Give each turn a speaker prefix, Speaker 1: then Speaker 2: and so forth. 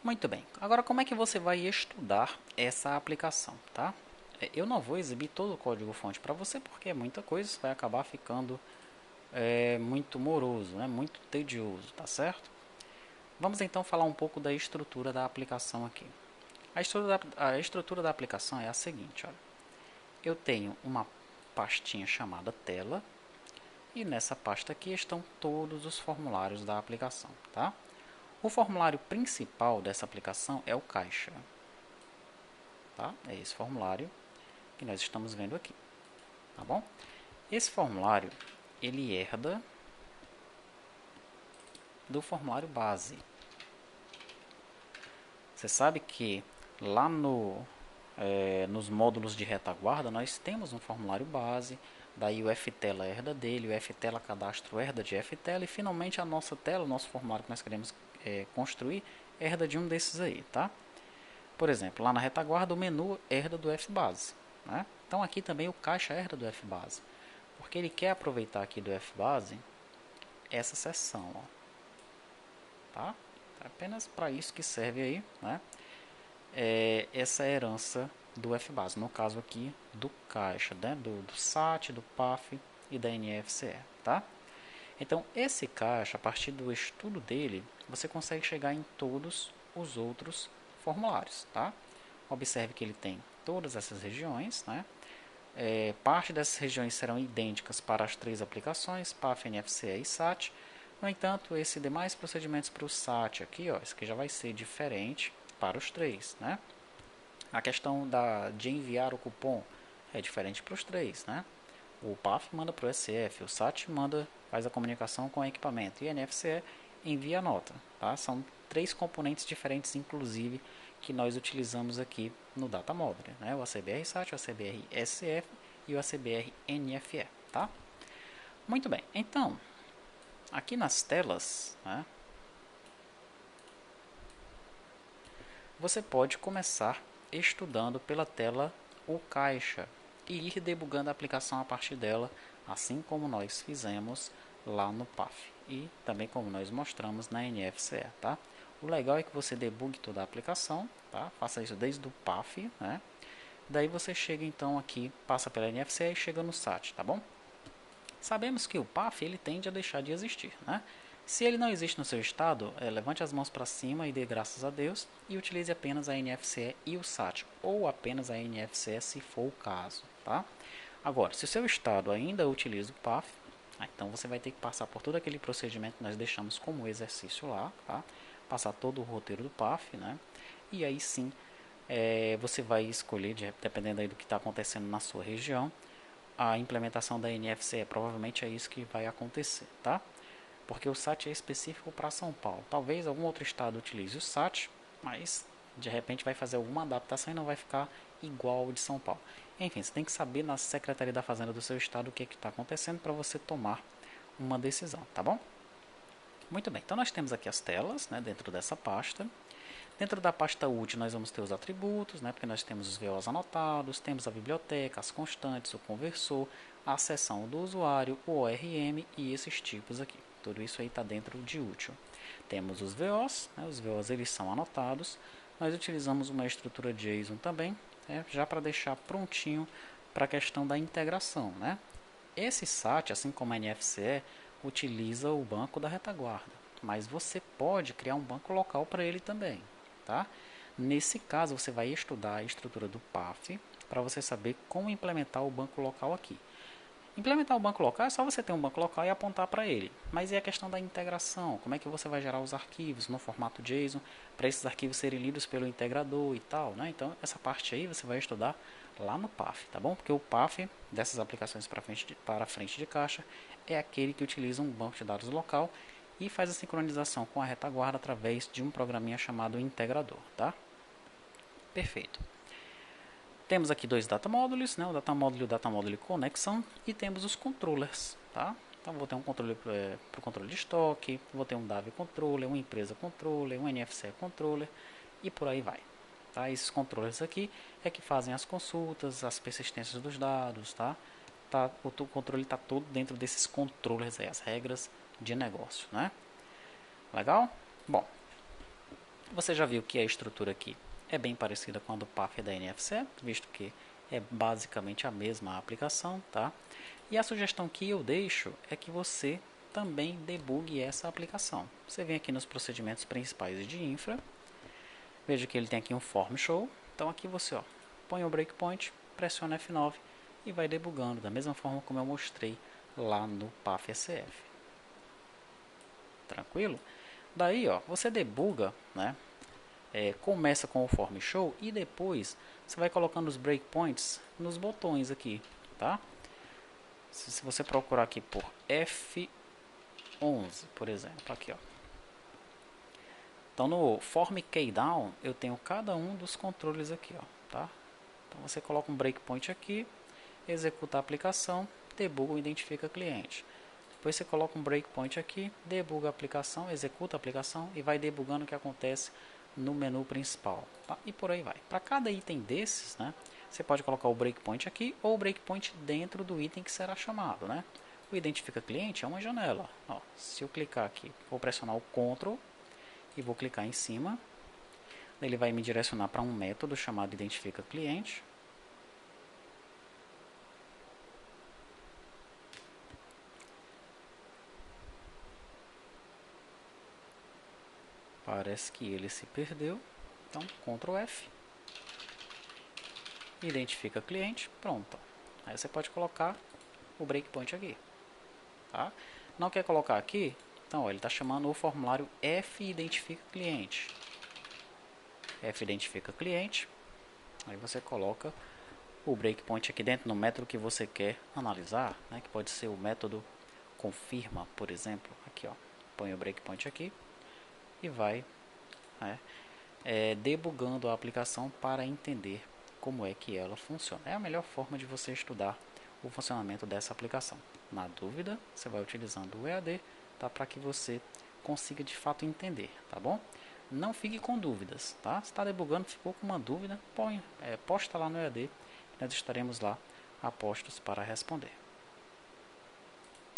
Speaker 1: Muito bem. Agora, como é que você vai estudar essa aplicação, tá? Eu não vou exibir todo o código-fonte para você, porque é muita coisa, isso vai acabar ficando muito moroso, né? Muito tedioso, tá certo? Vamos então falar um pouco da estrutura da aplicação aqui. A estrutura da aplicação é a seguinte, olha. Eu tenho uma pastinha chamada tela, e nessa pasta aqui estão todos os formulários da aplicação, tá? O formulário principal dessa aplicação é o caixa, tá? É esse formulário que nós estamos vendo aqui, tá bom? Esse formulário, ele herda do formulário base. Você sabe que lá nos módulos de retaguarda nós temos um formulário base, daí o ftela herda dele, o ftela cadastro herda de ftela e finalmente a nossa tela, o nosso formulário que nós queremos construir, herda de um desses aí, tá? Por exemplo, lá na retaguarda o menu herda do fbase, né? Então aqui também o caixa herda do fbase, porque ele quer aproveitar aqui do fbase essa seção, ó, tá? É apenas para isso que serve aí, né? Essa herança do fbase, no caso aqui do caixa, né? do SAT, do PAF e da NFCE, tá? Então esse caixa, a partir do estudo dele, você consegue chegar em todos os outros formulários, tá? Observe que ele tem todas essas regiões, né? Parte dessas regiões serão idênticas para as três aplicações, PAF, NFCE e SAT. No entanto, esses demais procedimentos para o SAT aqui, ó, isso aqui já vai ser diferente para os três, né? A questão de enviar o cupom é diferente para os três, né? O PAF manda para o SF, o SAT faz a comunicação com o equipamento e a NFCE envia a nota, tá? São três componentes diferentes, inclusive, que nós utilizamos aqui no Data Model, né? O ACBR SAT, o ACBR SF e o ACBR NFE, tá? Muito bem, então, aqui nas telas, né, você pode começar estudando pela tela o caixa e ir debugando a aplicação a partir dela, assim como nós fizemos lá no PAF e também como nós mostramos na NFCE, tá? O legal é que você debugue toda a aplicação, tá? Faça isso desde o PAF, né? Daí você chega então aqui, passa pela NFCE e chega no SAT, tá bom? Sabemos que o PAF ele tende a deixar de existir, né? Se ele não existe no seu estado, levante as mãos para cima e dê graças a Deus e utilize apenas a NFCE e o SAT, ou apenas a NFCE se for o caso, tá? Agora, se o seu estado ainda utiliza o PAF, então você vai ter que passar por todo aquele procedimento que nós deixamos como exercício lá, tá? Passar todo o roteiro do PAF, né? E aí sim, você vai escolher, dependendo aí do que está acontecendo na sua região, a implementação da NFC. Provavelmente é isso que vai acontecer, tá? Porque o SAT é específico para São Paulo. Talvez algum outro estado utilize o SAT, mas de repente vai fazer alguma adaptação e não vai ficar igual ao de São Paulo. Enfim, você tem que saber na Secretaria da Fazenda do seu estado o que está acontecendo para você tomar uma decisão, tá bom? Muito bem, então nós temos aqui as telas, né, dentro dessa pasta. Dentro da pasta útil nós vamos ter os atributos, né, porque nós temos os VOs anotados, temos a biblioteca, as constantes, o conversor, a seção do usuário, o ORM e esses tipos aqui. Tudo isso aí está dentro de útil. Temos os VOs, né, os VOs eles são anotados. Nós utilizamos uma estrutura JSON também, né, já para deixar prontinho para a questão da integração, né? Esse SAT, assim como a NFCE, utiliza o banco da retaguarda, mas você pode criar um banco local para ele também, tá? Nesse caso, você vai estudar a estrutura do PAF para você saber como implementar o banco local aqui. Implementar o banco local é só você ter um banco local e apontar para ele. Mas e a questão da integração? Como é que você vai gerar os arquivos no formato JSON para esses arquivos serem lidos pelo integrador e tal, né? Então, essa parte aí você vai estudar lá no PAF, tá bom? Porque o PAF dessas aplicações para frente de caixa é aquele que utiliza um banco de dados local e faz a sincronização com a retaguarda através de um programinha chamado integrador, tá? Perfeito. Temos aqui dois data modules, né? O data module e o data module conexão, e temos os controllers, tá? Então vou ter um controle para o controle de estoque, vou ter um DAV controller, uma empresa controller, um NFC controller e por aí vai. Tá? Esses controllers aqui é que fazem as consultas, as persistências dos dados, tá? O controle está todo dentro desses controllers aí, as regras de negócio, né? Legal? Bom, Você já viu que a estrutura aqui é bem parecida com a do PAF e da NFC, visto que é basicamente a mesma aplicação, tá? E a sugestão que eu deixo é que você também debugue essa aplicação. Você vem aqui nos procedimentos principais de infra, veja que ele tem aqui um form show, então aqui você põe o breakpoint, pressiona F9 e vai debugando da mesma forma como eu mostrei lá no PAF SF. Tranquilo? Daí você debuga, né? Começa com o form show e depois você vai colocando os breakpoints nos botões aqui, tá? Se você procurar aqui por F11, por exemplo, aqui Então no form keydown eu tenho cada um dos controles aqui, tá? Então você coloca um breakpoint aqui, executa a aplicação, debuga e identifica cliente. Depois você coloca um breakpoint aqui, debuga a aplicação, executa a aplicação e vai debugando o que acontece no menu principal, tá? E por aí vai. Para cada item desses, né, você pode colocar o breakpoint aqui ou o breakpoint dentro do item que será chamado, né? O identifica cliente é uma janela. Se eu clicar aqui, vou pressionar o Ctrl e vou clicar em cima, ele vai me direcionar para um método chamado identifica cliente. Parece que ele se perdeu. Então, Ctrl F. Identifica cliente. Pronto. Aí você pode colocar o breakpoint aqui. Tá? Não quer colocar aqui? Então, ele está chamando o formulário F identifica cliente. F identifica cliente. Aí você coloca o breakpoint aqui dentro no método que você quer analisar, né? Que pode ser o método confirma, por exemplo. Aqui, põe o breakpoint aqui e vai debugando a aplicação para entender como é que ela funciona. É a melhor forma de você estudar o funcionamento dessa aplicação. Na dúvida, você vai utilizando o EAD, tá? Para que você consiga de fato entender, tá bom? Não fique com dúvidas, tá? Se está debugando, ficou com uma dúvida, posta lá no EAD, nós estaremos lá a postos para responder.